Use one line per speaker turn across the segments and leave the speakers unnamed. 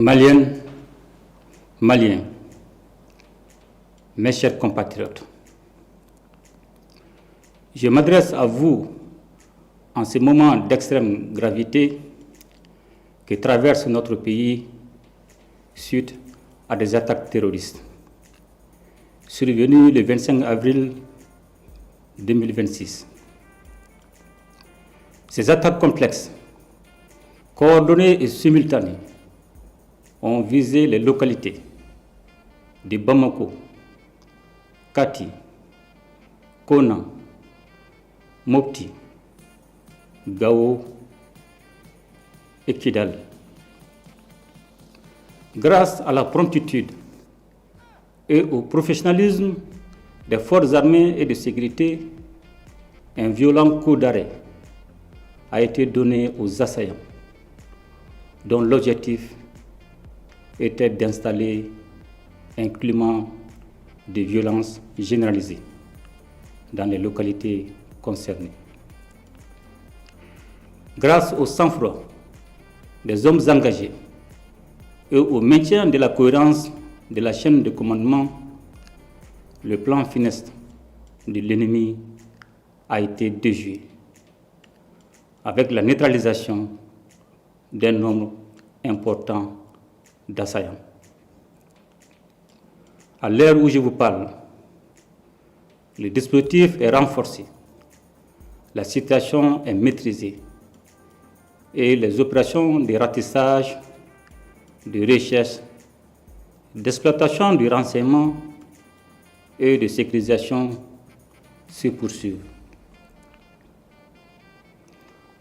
Maliennes, Maliens, mes chers compatriotes, je m'adresse à vous en ce moment d'extrême gravité que traverse notre pays suite à des attaques terroristes survenues le 25 avril 2026. Ces attaques complexes, coordonnées et simultanées, ont visé les localités de Bamako, Kati, Kona, Mopti, Gao et Kidal. Grâce à la promptitude et au professionnalisme des forces armées et de sécurité, un violent coup d'arrêt a été donné aux assaillants, dont l'objectif était d'installer un climat de violence généralisée dans les localités concernées. Grâce au sang-froid des hommes engagés et au maintien de la cohérence de la chaîne de commandement, le plan funeste de l'ennemi a été déjoué avec la neutralisation d'un nombre important d'assaillants. À l'heure où je vous parle, le dispositif est renforcé, la situation est maîtrisée et les opérations de ratissage, de recherche, d'exploitation du renseignement et de sécurisation se poursuivent.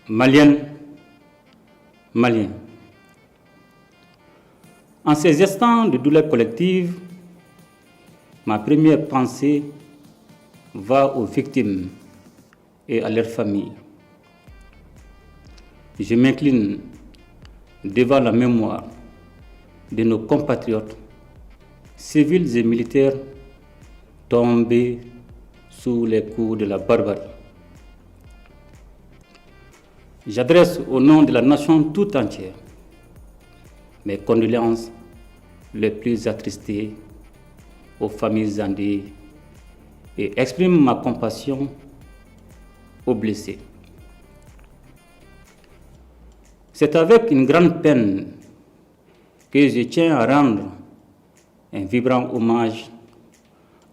Maliennes, Maliens, en ces instants de douleur collective, ma première pensée va aux victimes et à leurs familles. Je m'incline devant la mémoire de nos compatriotes, civils et militaires, tombés sous les coups de la barbarie. J'adresse au nom de la nation tout entière mes condoléances les plus attristées aux familles endeuillées et exprime ma compassion aux blessés. C'est avec une grande peine que je tiens à rendre un vibrant hommage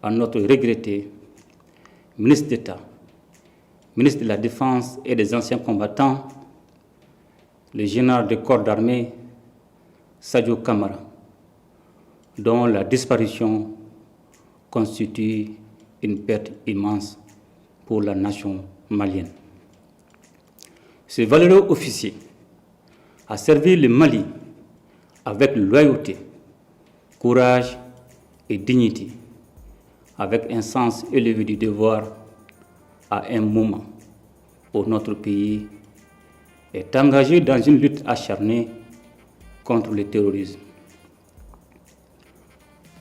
à notre regretté ministre d'État, ministre de la Défense et des Anciens combattants, le général de corps d'armée Sadio Kamara, dont la disparition constitue une perte immense pour la nation malienne. Ce valeureux officier a servi le Mali avec loyauté, courage et dignité, avec un sens élevé du devoir à un moment où notre pays est engagé dans une lutte acharnée contre le terrorisme.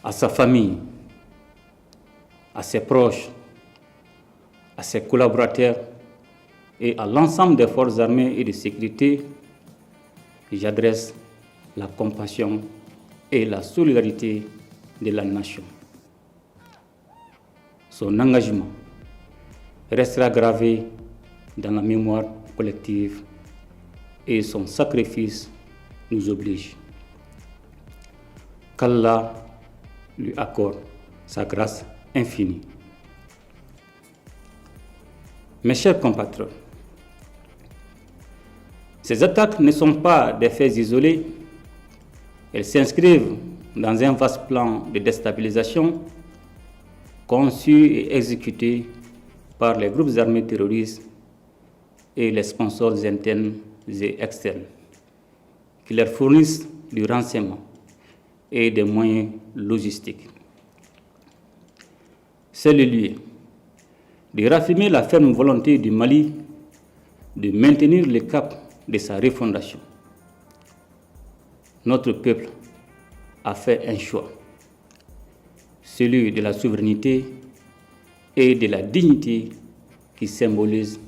À sa famille, à ses proches, à ses collaborateurs et à l'ensemble des forces armées et de sécurité, j'adresse la compassion et la solidarité de la nation. Son engagement restera gravé dans la mémoire collective et son sacrifice nous oblige. Qu'Allah lui accorde sa grâce infinie. Mes chers compatriotes, ces attaques ne sont pas des faits isolés, elles s'inscrivent dans un vaste plan de déstabilisation conçu et exécuté par les groupes armés terroristes et les sponsors internes et externes qui leur fournissent du renseignement et des moyens logistiques. C'est le lieu de raffirmer la ferme volonté du Mali de maintenir le cap de sa refondation. Notre peuple a fait un choix, celui de la souveraineté et de la dignité qui symbolise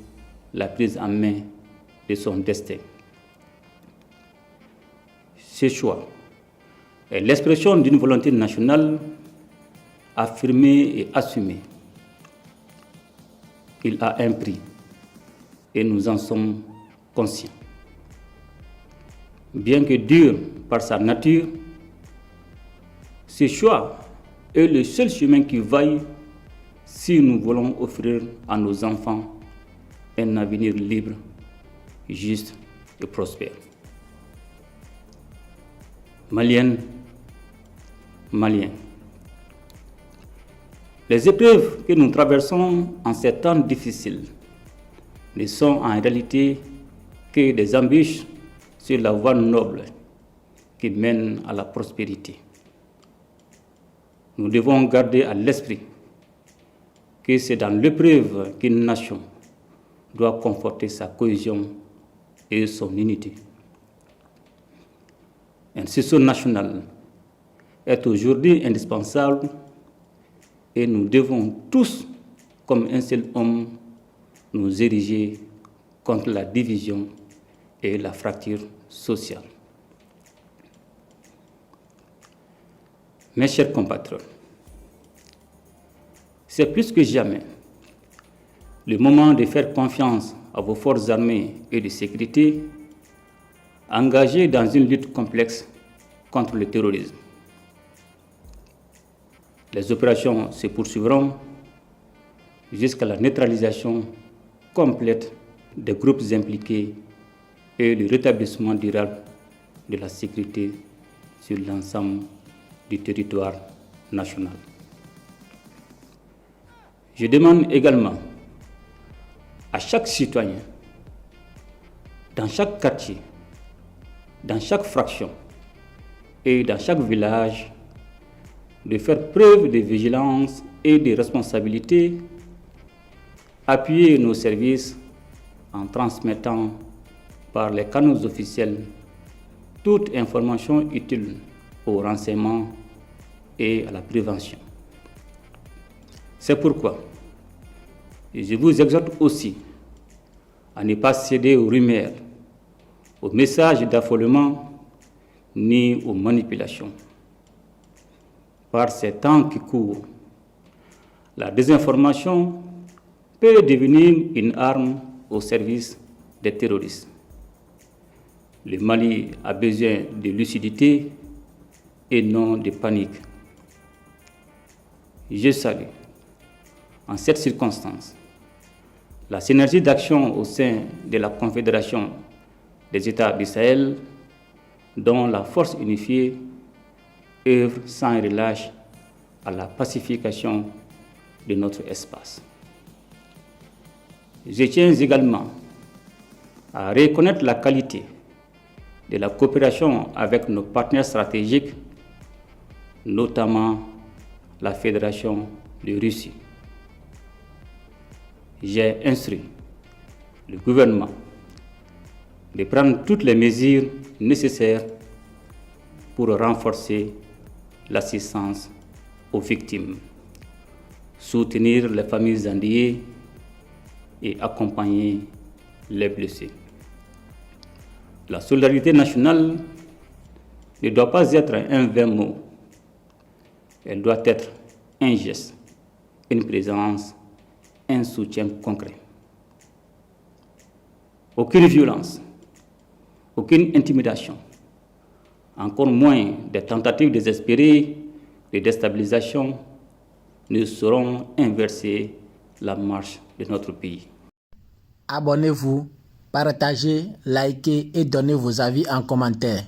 la prise en main de son destin. Ce choix est l'expression d'une volonté nationale affirmée et assumée. Il a un prix et nous en sommes conscients. Bien que dur par sa nature, ce choix est le seul chemin qui vaille si nous voulons offrir à nos enfants un avenir libre, juste et prospère. Maliennes, Maliens, les épreuves que nous traversons en ces temps difficiles ne sont en réalité que des embûches sur la voie noble qui mène à la prospérité. Nous devons garder à l'esprit que c'est dans l'épreuve qu'une nation doit conforter sa cohésion et son unité. Un sursaut national est aujourd'hui indispensable et nous devons tous, comme un seul homme, nous ériger contre la division et la fracture sociale. Mes chers compatriotes, c'est plus que jamais le moment de faire confiance à vos forces armées et de sécurité engagées dans une lutte complexe contre le terrorisme. Les opérations se poursuivront jusqu'à la neutralisation complète des groupes impliqués et le rétablissement durable de la sécurité sur l'ensemble du territoire national. Je demande également à chaque citoyen, dans chaque quartier, dans chaque fraction et dans chaque village, de faire preuve de vigilance et de responsabilité, appuyer nos services en transmettant par les canaux officiels toute information utile au renseignement et à la prévention. C'est pourquoi je vous exhorte aussi à ne pas céder aux rumeurs, aux messages d'affolement ni aux manipulations. Par ces temps qui courent, la désinformation peut devenir une arme au service des terroristes. Le Mali a besoin de lucidité et non de panique. Je salue, en cette circonstance, la synergie d'action au sein de la Confédération des États du Sahel, dont la force unifiée œuvre sans relâche à la pacification de notre espace. Je tiens également à reconnaître la qualité de la coopération avec nos partenaires stratégiques, notamment la Fédération de Russie. J'ai instruit le gouvernement de prendre toutes les mesures nécessaires pour renforcer l'assistance aux victimes, soutenir les familles endeuillées et accompagner les blessés. La solidarité nationale ne doit pas être un vain mot, elle doit être un geste, une présence, un soutien concret. Aucune violence, aucune intimidation, encore moins des tentatives désespérées de déstabilisation ne sauront inverser la marche de notre pays.
Abonnez-vous, partagez, likez et donnez vos avis en commentaire.